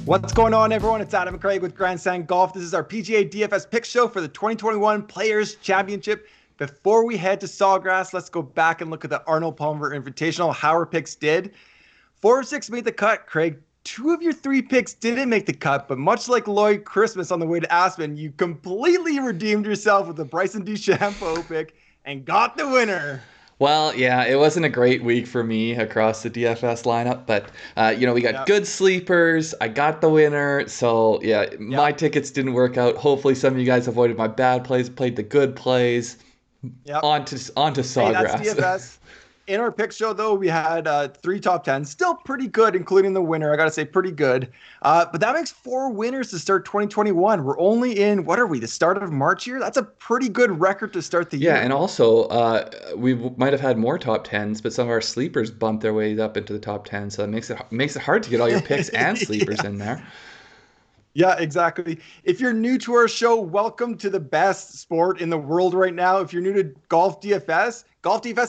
What's going on, everyone? It's Adam and Craig with Grandstand Golf. This is our PGA DFS pick show for the 2021 Players Championship. Before we head to Sawgrass, let's go back and look at the Arnold Palmer Invitational, how our picks did. 4 of 6 made the cut, Craig. 2 of your 3 picks didn't make the cut, but much like Lloyd Christmas on the way to Aspen, you completely redeemed yourself with the Bryson DeChambeau pick and got the winner. Well, yeah, it wasn't a great week for me across the DFS lineup, but, we got good sleepers. I got the winner. So, my tickets didn't work out. Hopefully some of you guys avoided my bad plays, played the good plays. On to Sawgrass. Hey, that's DFS. In our pick show, though, we had 3 top 10s. Still pretty good, including the winner. I got to say, pretty good. But that makes 4 winners to start 2021. We're only in, the start of March here? That's a pretty good record to start the year. Yeah, and also, we might have had more top 10s, but some of our sleepers bumped their way up into the top 10. So that makes it hard to get all your picks and sleepers in there. Yeah, exactly. If you're new to our show, welcome to the best sport in the world right now. If you're new to Golf DFS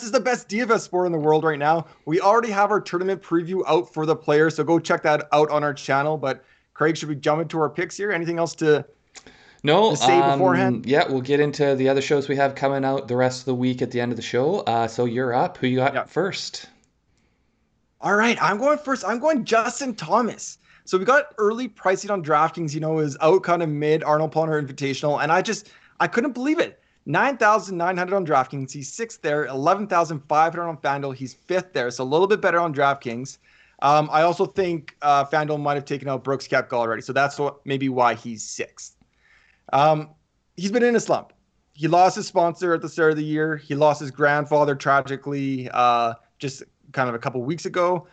is the best DFS sport in the world right now. We already have our tournament preview out for the players, so go check that out on our channel. But Craig, should we jump into our picks here? Anything else to say beforehand? Yeah, we'll get into the other shows we have coming out the rest of the week at the end of the show. So you're up. Who you got first? All right, I'm going first. I'm going Justin Thomas. So we got early pricing on DraftKings, is out kind of mid Arnold Palmer Invitational. And I couldn't believe it. 9,900 on DraftKings. He's 6th there. 11,500 on FanDuel. He's 5th there. So a little bit better on DraftKings. I also think FanDuel might have taken out Brooks Koepka already. So that's maybe why he's 6th. He's been in a slump. He lost his sponsor at the start of the year. He lost his grandfather tragically just kind of a couple weeks ago.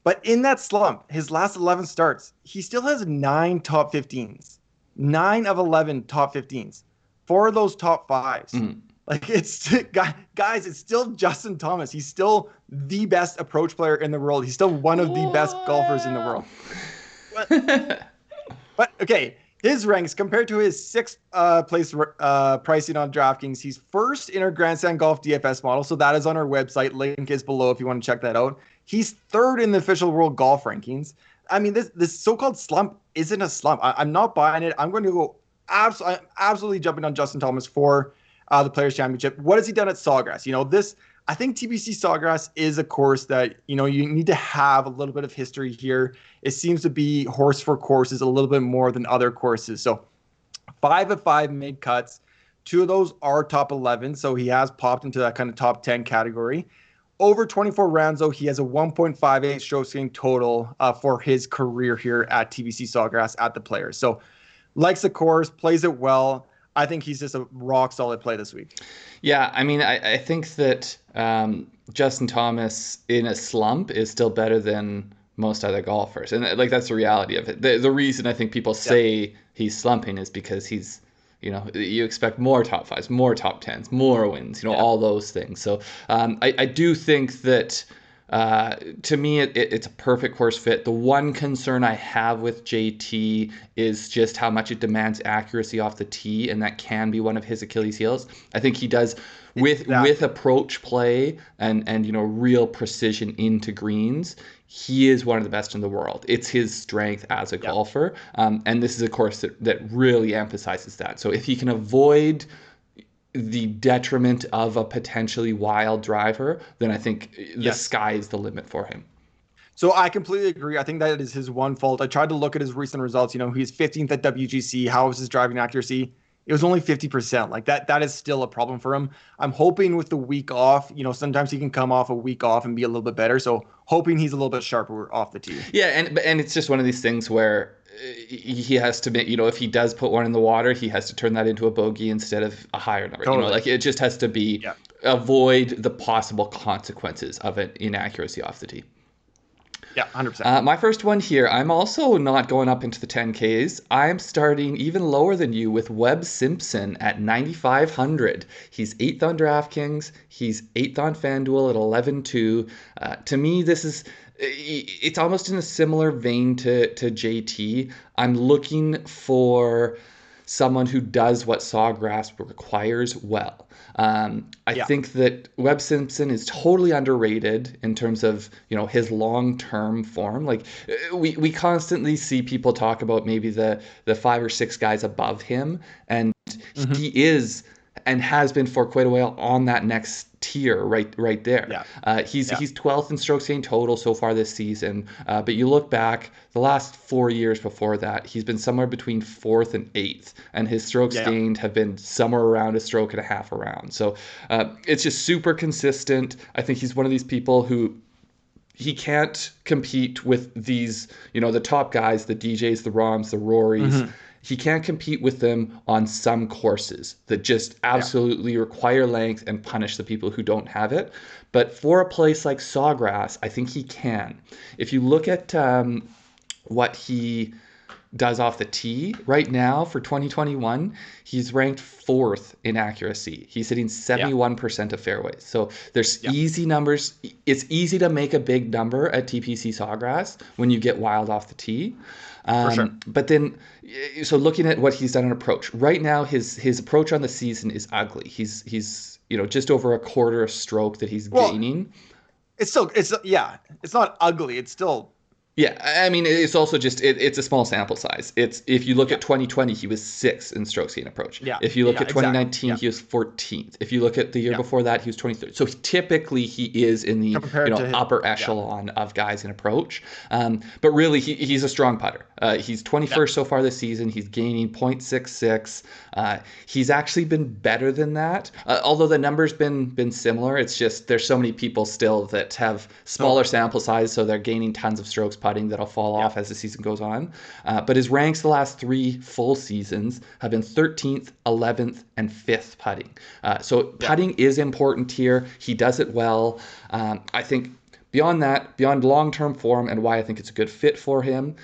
But in that slump, his last 11 starts, he still has 9 top 15s. 9 of 11 top 15s. 4 of those top 5s. Mm. Guys, it's still Justin Thomas. He's still the best approach player in the world. He's still one of the best golfers in the world. But okay, his ranks compared to his 6th place pricing on DraftKings, he's 1st in our Grandstand Golf DFS model. So that is on our website. Link is below if you want to check that out. He's 3rd in the official world golf rankings. I mean, this so-called slump isn't a slump. I'm not buying it. I'm going to go absolutely jumping on Justin Thomas for the Players Championship. What has he done at Sawgrass? I think TPC Sawgrass is a course that, you need to have a little bit of history here. It seems to be horse for courses a little bit more than other courses. So 5 of 5 made cuts. 2 of those are top 11. So he has popped into that kind of top 10 category. Over 24 rounds, though, he has a 1.58 strokes gained total for his career here at TPC Sawgrass at the Players. So likes the course, plays it well. I think he's just a rock solid play this week. Yeah, I mean, I think that Justin Thomas in a slump is still better than most other golfers. And that's the reality of it. The reason I think people say he's slumping is because he's, you expect more top 5s, more top 10s, more wins, all those things. So I do think that to me, it's a perfect course fit. The one concern I have with JT is just how much it demands accuracy off the tee, and that can be one of his Achilles heels. I think he does with approach play and real precision into greens. He is one of the best in the world. It's his strength as a golfer, and this is a course that really emphasizes that. So if he can avoid the detriment of a potentially wild driver, then I think the sky is the limit for him. So I completely agree. I think that is his one fault. I tried to look at his recent results. He's 15th at WGC. How was his driving accuracy? It was only 50%. Like that is still a problem for him. I'm hoping with the week off, sometimes he can come off a week off and be a little bit better. So hoping he's a little bit sharper off the tee. Yeah, and it's just one of these things where he has to make, if he does put one in the water, he has to turn that into a bogey instead of a higher number. Totally. It just has to be avoid the possible consequences of an inaccuracy off the tee. Yeah, 100%. My first one here, I'm also not going up into the 10Ks. I'm starting even lower than you with Webb Simpson at 9,500. He's 8th on DraftKings. He's 8th on FanDuel at 11.2. To me, it's almost in a similar vein to JT. I'm looking for someone who does what Sawgrass requires well. I think that Webb Simpson is totally underrated in terms of, his long-term form. Like we constantly see people talk about maybe the 5 or 6 guys above him, and he is and has been for quite a while on that next tier right there. He's 12th in strokes gained total so far this season, but you look back the last 4 years before that, he's been somewhere between 4th and 8th, and his strokes gained have been somewhere around a stroke and a half around. So it's just super consistent. I think he's one of these people who he can't compete with these, the top guys, the DJs, the Rahms, the Rorys. He can't compete with them on some courses that just absolutely require length and punish the people who don't have it. But for a place like Sawgrass, I think he can. If you look at what he does off the tee right now for 2021, he's ranked 4th in accuracy. He's hitting 71% of fairways. So there's easy numbers. It's easy to make a big number at TPC Sawgrass when you get wild off the tee. For sure. But then, so looking at what he's done in approach right now, his approach on the season is ugly. He's just over a quarter a stroke that he's gaining. It's not ugly. It's still. Yeah, I mean, it's also just, it's a small sample size. It's if you look at 2020, he was 6th in strokes gained approach. If you look at 2019, he was 14th. If you look at the year before that, he was 23rd. So typically he is in the upper echelon of guys in approach. But really, he's a strong putter. He's 21st so far this season. He's gaining 0.66. He's actually been better than that, although the number's been similar. It's just there's so many people still that have smaller sample size, so they're gaining tons of strokes putting that'll fall off as the season goes on. But his ranks the last 3 full seasons have been 13th, 11th, and 5th putting. So putting is important here. He does it well. I think beyond that, beyond long-term form and why I think it's a good fit for him,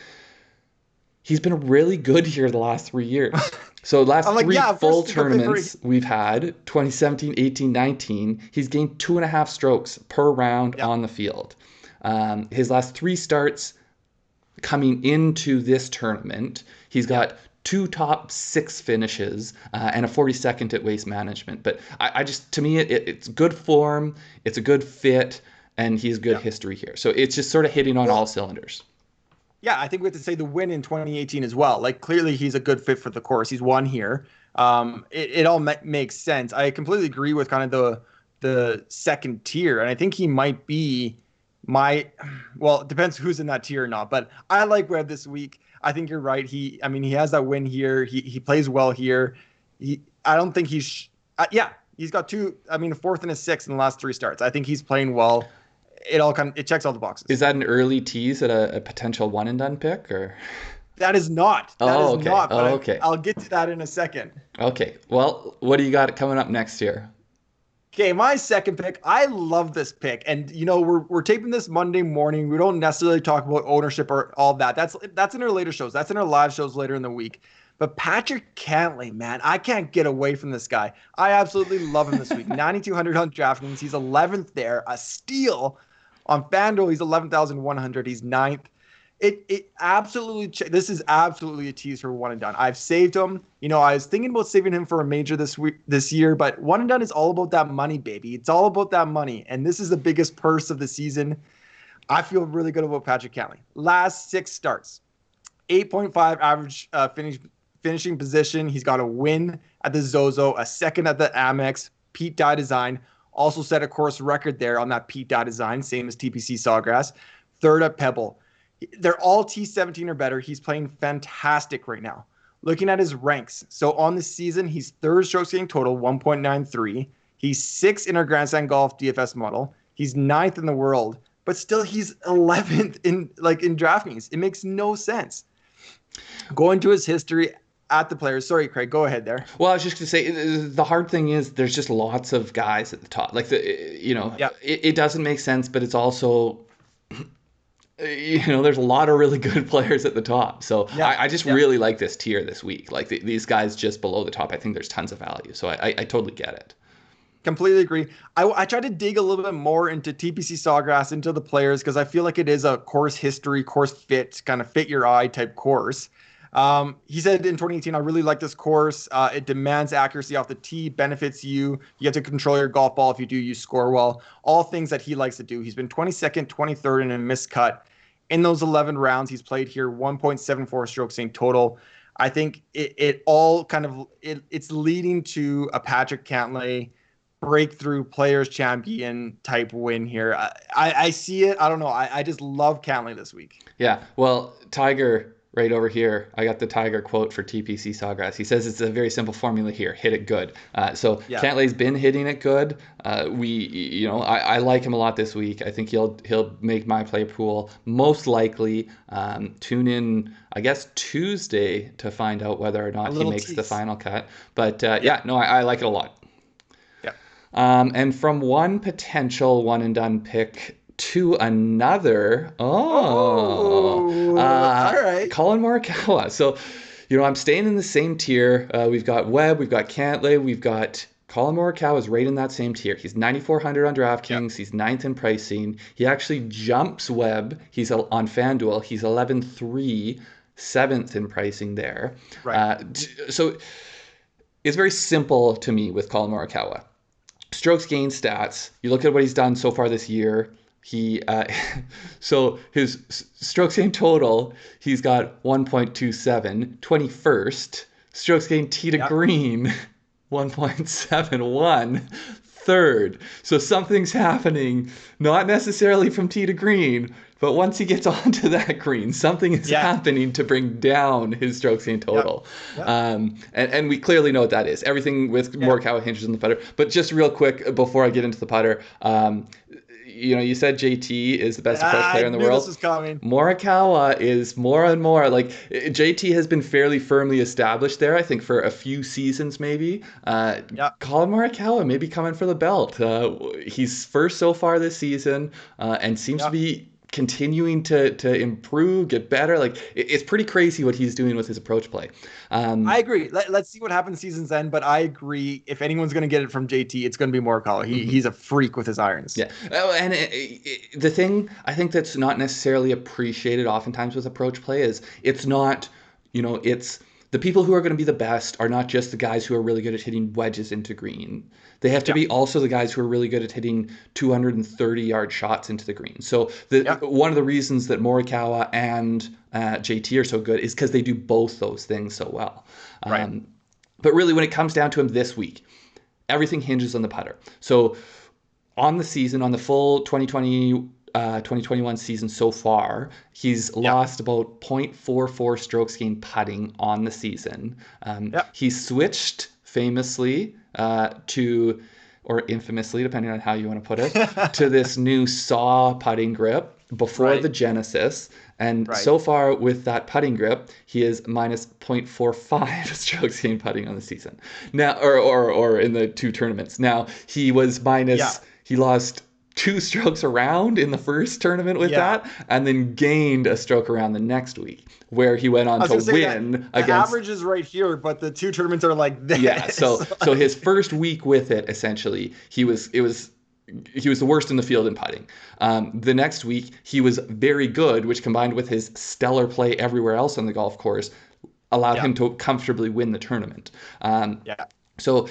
he's been really good here the last 3 years. So last 3 full tournaments we've had, 2017, 18, 19, he's gained 2.5 strokes per round on the field. His last 3 starts coming into this tournament, he's got 2 top 6 finishes and a 42nd at Waste Management. But I just, to me, it's good form, it's a good fit, and he has good history here. So it's just sort of hitting on all cylinders. Yeah, I think we have to say the win in 2018 as well. Like, clearly he's a good fit for the course. He's won here. It all makes sense. I completely agree with kind of the second tier, and I think he might be it depends who's in that tier or not, but I like Webb this week. I think you're right. He has that win here. He plays well here. I don't think he's got 2, a 4th and a 6th in the last 3 starts. I think he's playing well. It checks all the boxes. Is that an early tease at a potential one and done pick, or? That is not. Okay. But I'll get to that in a second. Okay. Well, what do you got coming up next year? Okay, my second pick. I love this pick, and we're taping this Monday morning. We don't necessarily talk about ownership or all that. That's in our later shows. That's in our live shows later in the week. But Patrick Cantlay, man, I can't get away from this guy. I absolutely love him this week. 9,200 on DraftKings. He's 11th there, a steal. On FanDuel, he's 11,100. He's 9th. It absolutely. This is absolutely a tease for one and done. I've saved him. I was thinking about saving him for a major this year, but one and done is all about that money, baby. It's all about that money, and this is the biggest purse of the season. I feel really good about Patrick Cantlay. Last 6 starts, 8.5 average finishing position. He's got a win at the Zozo, a 2nd at the Amex. Pete Dye Design also set a course record there on that Pete Dye Design, same as TPC Sawgrass. 3rd at Pebble. They're all T17 or better. He's playing fantastic right now. Looking at his ranks. So on the season, he's 3rd strokes gained total, 1.93. He's 6th in our Grandstand Golf DFS model. He's 9th in the world, but still he's 11th in DraftKings. It makes no sense. Going to his history at the Players. Sorry, Craig, go ahead there. Well, I was just going to say, the hard thing is there's just lots of guys at the top. Like, it doesn't make sense, but it's also... there's a lot of really good players at the top. So I just really like this tier this week. Like these guys just below the top, I think there's tons of value. So I totally get it. Completely agree. I tried to dig a little bit more into TPC Sawgrass, into the Players, because I feel like it is a course history, course fit, kind of fit your eye type course. He said in 2018, I really like this course. It demands accuracy off the tee, benefits you. You have to control your golf ball. If you do, you score well. All things that he likes to do. He's been 22nd, 23rd in a missed cut. In those 11 rounds he's played here, 1.74 strokes in total. I think it all kind of it's leading to a Patrick Cantlay breakthrough players champion type win here. I see it. I don't know. I just love Cantlay this week. Yeah. Well, Tiger right over here, I got the Tiger quote for TPC Sawgrass. He says it's a very simple formula here. Hit it good. So yeah. Cantlay's been hitting it good. I like him a lot this week. I think he'll make my play pool most likely. Tune in, I guess, Tuesday to find out whether or not he makes the final cut. But I like it a lot. Yeah. And from one potential one and done pick to another. All right. Collin Morikawa. So, I'm staying in the same tier. We've got Webb, we've got Cantlay, we've got Collin Morikawa is right in that same tier. He's 9,400 on DraftKings. Yep. He's 9th in pricing. He actually jumps Webb. He's on FanDuel. He's 11.3, 7th in pricing there. Right. So it's very simple to me with Collin Morikawa. Strokes gain stats. You look at what he's done so far this year. So his strokes gain total, he's got 1.27, 21st. Strokes gain tee to green, 1.71, third. So something's happening, not necessarily from tee to green, but once he gets onto that green, something is happening to bring down his strokes gain total. And we clearly know what that is. Everything with Morikawa hinges on the putter. But just real quick, before I get into the putter, you said JT is the best approach player in the world. This was coming. Morikawa is more and more like JT has been fairly firmly established there, I think, for a few seasons maybe. Collin Morikawa may be coming for the belt. He's first so far this season and seems to be continuing to improve, get better. Like it's pretty crazy what he's doing with his approach play. I agree. Let's see what happens season's end, but I agree. If anyone's going to get it from JT, it's going to be Morikawa. He's a freak with his irons. Yeah. And the thing I think that's not necessarily appreciated oftentimes with approach play is it's not, it's the people who are going to be the best are not just the guys who are really good at hitting wedges into green. They have to be also the guys who are really good at hitting 230-yard shots into the green. So one of the reasons that Morikawa and JT are so good is because they do both those things so well. Right. But really, when it comes down to him this week, everything hinges on the putter. So on the season, on the full 2021 season so far, he's lost about 0.44 strokes gained putting on the season. He switched famously to, or infamously, depending on how you want to put it, to this new Saw putting grip before the Genesis. And so far with that putting grip, he is minus 0.45 strokes gained putting on the season. Now, or in the two tournaments. Now, he was he lost 2 strokes around in the first tournament with that, and then gained a stroke around the next week, where he went on to win against. The average is right here, but the 2 tournaments are like this. Yeah, so his first week with it, essentially, he was the worst in the field in putting. The next week, he was very good, which combined with his stellar play everywhere else on the golf course, allowed him to comfortably win the tournament. So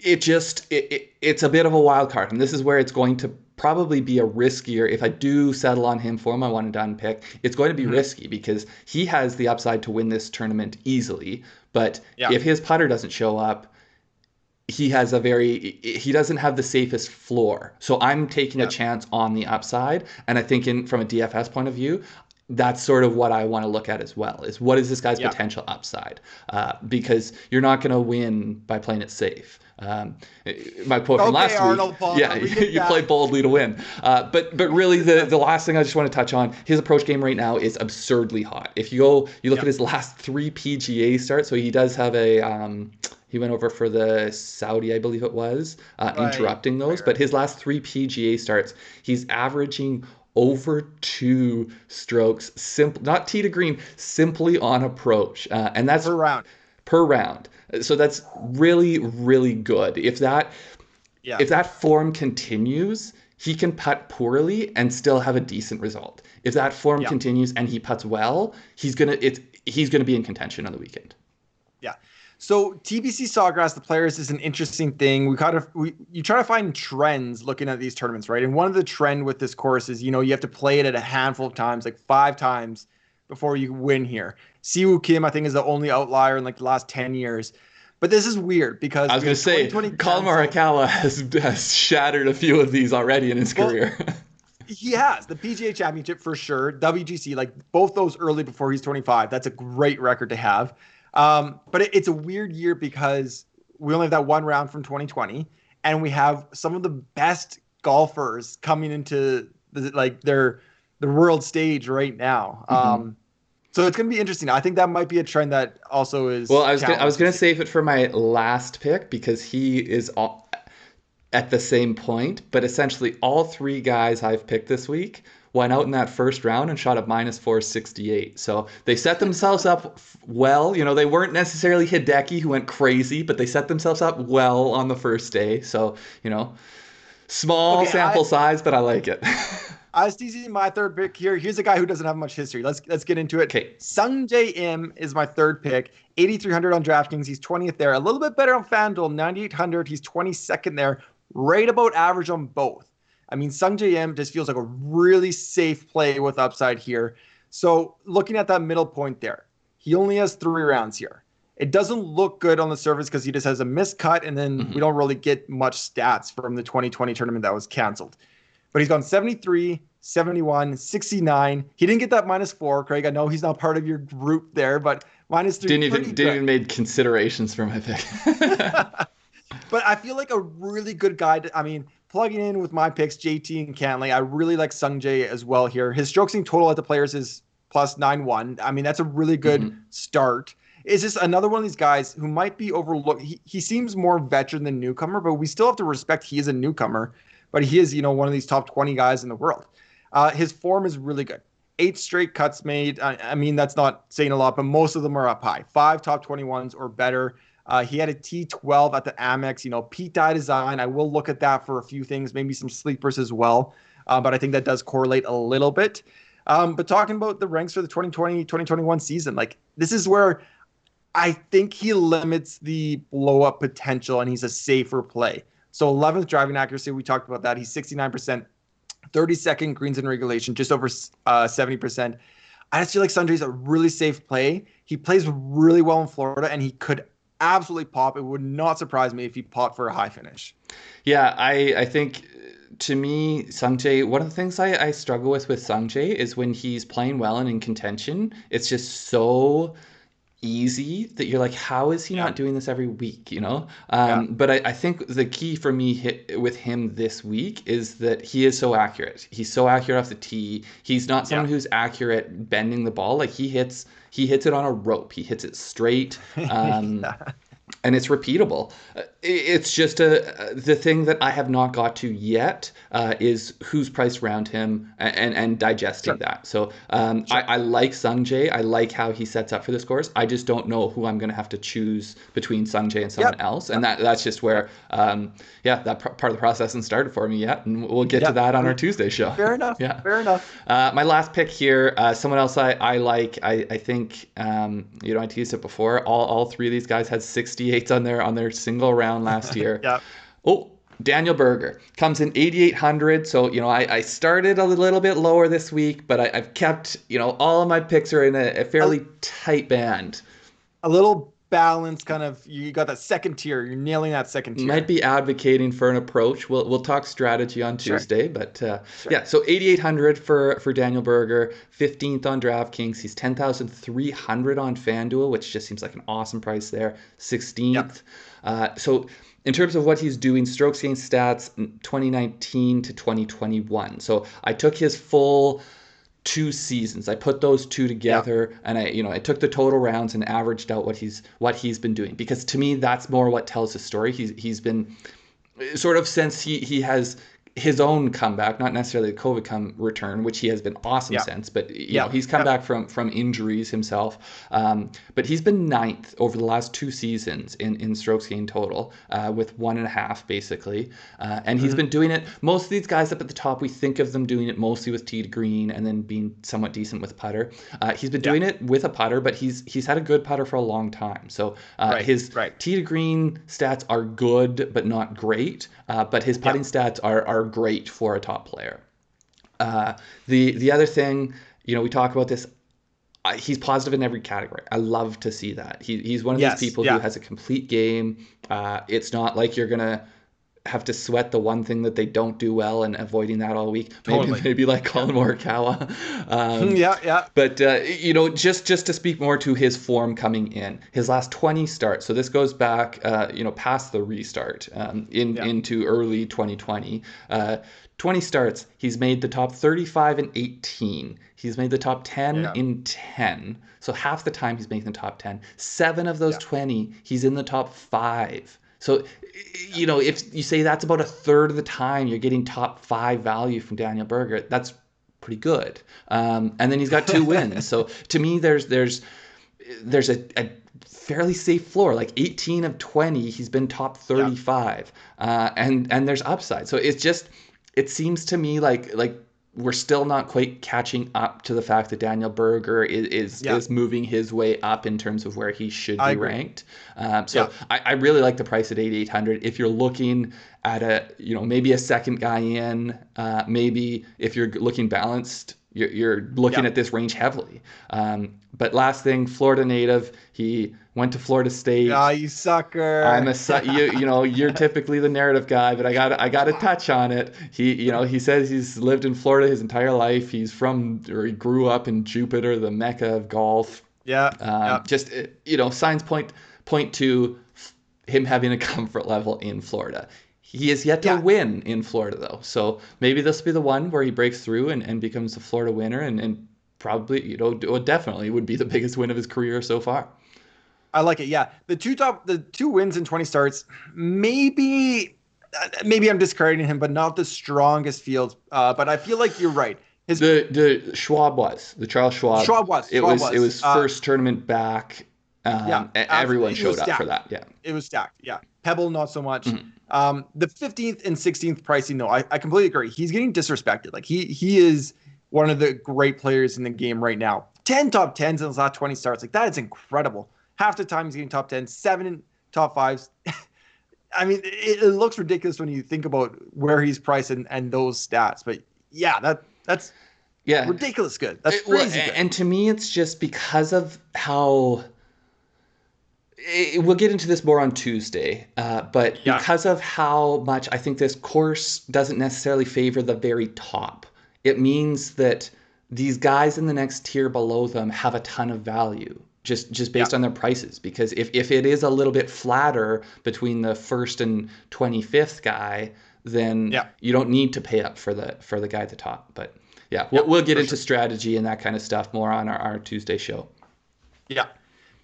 it's a bit of a wild card, and this is where it's going to probably be a riskier. If I do settle on him for my one and done pick, it's going to be risky because he has the upside to win this tournament easily. But if his putter doesn't show up, he doesn't have the safest floor. So I'm taking a chance on the upside, and I think from a DFS point of view, that's sort of what I want to look at as well, is what is this guy's potential upside? Because you're not going to win by playing it safe. My quote from last Arnold Palmer, week, you play boldly to win. But really the last thing I just want to touch on, his approach game right now is absurdly hot. If you look at his last 3 PGA starts, so he does have he went over for the Saudi, I believe it was, interrupting those. But his last 3 PGA starts, he's averaging over 2 strokes, not tee to green, simply on approach. And that's per round. So that's really, really good. If that form continues, he can putt poorly and still have a decent result. If that form continues and he putts well, he's going to be in contention on the weekend. Yeah. So TPC Sawgrass, the players, is an interesting thing. You try to find trends looking at these tournaments, right? And one of the trend with this course is, you have to play it at a handful of times, like 5 times before you win here. Siwoo Kim, I think, is the only outlier in like the last 10 years. But this is weird because I was going to say, Collin Morikawa has shattered a few of these already in his career. He has the PGA Championship for sure, WGC, like both those early before he's 25. That's a great record to have. But it's a weird year because we only have that one round from 2020, and we have some of the best golfers coming into the world stage right now. So it's going to be interesting. I think that might be a trend that also is. Well, I was going to save it for my last pick because he is at the same point, but essentially all 3 guys I've picked this week went out in that first round and shot at -468. So they set themselves up well. They weren't necessarily Hideki, who went crazy, but they set themselves up well on the first day. So, small sample size, but I like it. I was teasing my third pick here. Here's a guy who doesn't have much history. Let's get into it. Okay. Sungjae Im is my third pick. 8,300 on DraftKings. He's 20th there. A little bit better on FanDuel. 9,800. He's 22nd there. Right about average on both. I mean, Sungjae Im just feels like a really safe play with upside here. So looking at that middle point there, he only has 3 rounds here. It doesn't look good on the surface because he just has a missed cut, and then we don't really get much stats from the 2020 tournament that was canceled. But he's gone 73, 71, 69. He didn't get that -4, Craig. I know he's not part of your group there, but -3. Didn't even make considerations for my pick. But I feel like a really good guy. Plugging in with my picks, JT and Cantlay, I really like Sungjae as well here. His strokes gained total at the players is +9.1. That's a really good start. It's just another one of these guys who might be overlooked. He seems more veteran than newcomer, but we still have to respect he is a newcomer. But he is, one of these top 20 guys in the world. His form is really good. 8 straight cuts made. That's not saying a lot, but most of them are up high. 5 top 21s or better. He had a T12 at the Amex, Pete Dye design. I will look at that for a few things, maybe some sleepers as well. But I think that does correlate a little bit. But talking about the ranks for the 2020-2021 season, this is where I think he limits the blow-up potential, and he's a safer play. So 11th driving accuracy, we talked about that. He's 69%, 32nd greens in regulation, just over 70%. I just feel like Sungjae's a really safe play. He plays really well in Florida, and he could absolutely pop. It would not surprise me if he popped for a high finish. Yeah, I think, to me, Sungjae, one of the things I struggle with Sungjae is when he's playing well and in contention, it's just so easy that you're like, how is he not doing this every week, But I think the key for me with him this week is that he is so accurate. He's so accurate off the tee. He's not someone who's accurate bending the ball. Like he hits it on a rope. He hits it straight. And it's repeatable. It's just the thing that I have not got to yet is who's priced around him and digesting that. So I like Sungjae. I like how he sets up for this course. I just don't know who I'm going to have to choose between Sungjae and someone else. And that's just where, that part of the process hasn't started for me yet. And we'll get to that on our Tuesday show. Fair enough. Yeah. Fair enough. My last pick here, someone else I like. I think, I teased it before. All 3 of these guys had 68s on their single round last year. Oh, Daniel Berger comes in 8,800. So, I started a little bit lower this week, but I've kept, all of my picks are in a fairly tight band. A little balanced kind of, you got that second tier. You're nailing that second tier. Might be advocating for an approach. We'll talk strategy on Tuesday, but so 8,800 for Daniel Berger, 15th on DraftKings. He's 10,300 on FanDuel, which just seems like an awesome price there. 16th. So in terms of what he's doing, strokes gained stats 2019 to 2021. So I took his full 2 seasons. I put those 2 together, and I took the total rounds and averaged out what he's been doing, because to me that's more what tells the story. He's been sort of, since he has his own comeback, not necessarily the COVID return, which he has been awesome since, but you know, he's come back from injuries himself. But he's been ninth over the last 2 seasons in strokes gained total, with 1.5 basically. And he's been doing it. Most of these guys up at the top, we think of them doing it mostly with tee to green and then being somewhat decent with putter. He's been doing it with a putter, but he's had a good putter for a long time. So his tee to green stats are good, but not great. But his putting stats are great for a top player. The other thing, you know, we talk about this. He's positive in every category. I love to see that. He's one of these people who has a complete game. It's not like you're gonna have to sweat the one thing that they don't do well and avoiding that all week. Maybe like Collin Morikawa. But you know, just to speak more to his form coming in, his last 20 starts. So this goes back, you know, past the restart, into early 2020. 20 starts. He's made the top 35 in 18. He's made the top 10 in 10. So half the time he's making the top 10. 7 of those 20, he's in the top 5. So, you know, if you say that's about a third of the time you're getting top 5 value from Daniel Berger, that's pretty good. And then he's got 2 wins. So to me, there's a fairly safe floor. Like 18 of 20, he's been top 35, and there's upside. So it seems to me like we're still not quite catching up to the fact that Daniel Berger is moving his way up in terms of where he should be ranked. I really like the price at 8,800. If you're looking at maybe a second guy in, maybe if you're looking balanced, you're looking at this range heavily. But last thing, Florida native, he went to Florida State. Ah, you sucker! I'm you're typically the narrative guy, but I got to touch on it. He says he's lived in Florida his entire life. He grew up in Jupiter, the mecca of golf. Just signs point to him having a comfort level in Florida. He is yet to win in Florida, though. So maybe this will be the one where he breaks through and becomes the Florida winner, and probably, definitely would be the biggest win of his career so far. I like it. Yeah. The 2 wins in 20 starts, maybe I'm discrediting him, but not the strongest field. But I feel like you're right. The Schwab was. The Charles Schwab. It was first tournament back. Everyone showed up for that. Yeah. It was stacked. Yeah. Pebble, not so much. Mm-hmm. The 15th and 16th pricing, no, I completely agree. He's getting disrespected. Like he is one of the great players in the game right now. 10 top 10s in his last 20 starts. Like, that is incredible. Half the time he's getting top 10, 7 in top 5s. I mean, it looks ridiculous when you think about where he's priced and those stats. But yeah, that's ridiculous good. That's crazy good. And to me, it's just because of how... We'll get into this more on Tuesday, but because of how much I think this course doesn't necessarily favor the very top, it means that these guys in the next tier below them have a ton of value just based on their prices. Because if it is a little bit flatter between the first and 25th guy, then you don't need to pay up for the guy at the top. But we'll get into strategy and that kind of stuff more on our Tuesday show. Yeah.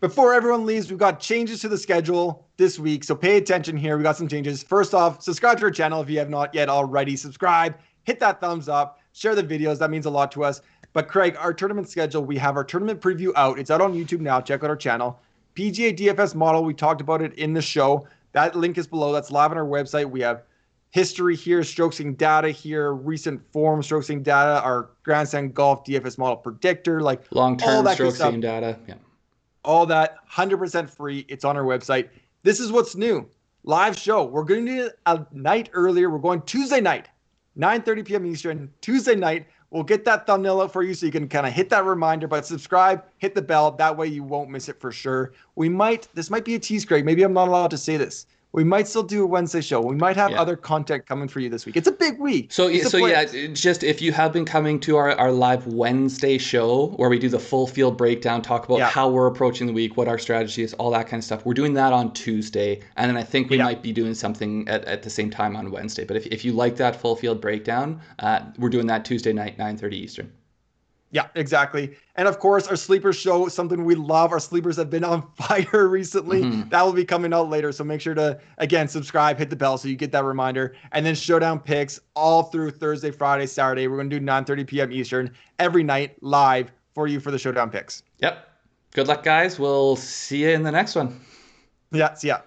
Before everyone leaves, we've got changes to the schedule this week, so pay attention here. We got some changes. First off, subscribe to our channel if you have not yet already. Subscribe, hit that thumbs up, share the videos. That means a lot to us. But Craig, our tournament schedule, we have our tournament preview out. It's out on YouTube now. Check out our channel. PGA DFS model, we talked about it in the show. That link is below. That's live on our website. We have history here, strokesing data here, recent form strokesing data, our Grandstand Golf DFS model predictor, like long-term strokesing data. Yeah. All that 100% free. It's on our website. This is what's new. Live show. We're going to do it a night earlier. We're going Tuesday night, 9:30 p.m. Eastern. Tuesday night. We'll get that thumbnail up for you so you can kind of hit that reminder. But subscribe, hit the bell. That way you won't miss it for sure. This might be a tease, Craig. Maybe I'm not allowed to say this. We might still do a Wednesday show. We might have other content coming for you this week. It's a big week. Just if you have been coming to our live Wednesday show where we do the full field breakdown, talk about how we're approaching the week, what our strategy is, all that kind of stuff. We're doing that on Tuesday. And then I think we might be doing something at the same time on Wednesday. But if you like that full field breakdown, we're doing that Tuesday night, 9:30 Eastern. Yeah, exactly. And of course, our sleeper show, something we love. Our sleepers have been on fire recently. That will be coming out later. So make sure to, again, subscribe, hit the bell so you get that reminder. And then showdown picks all through Thursday, Friday, Saturday. We're going to do 9:30 p.m. Eastern every night live for you for the showdown picks. Yep. Good luck, guys. We'll see you in the next one. Yeah, see ya.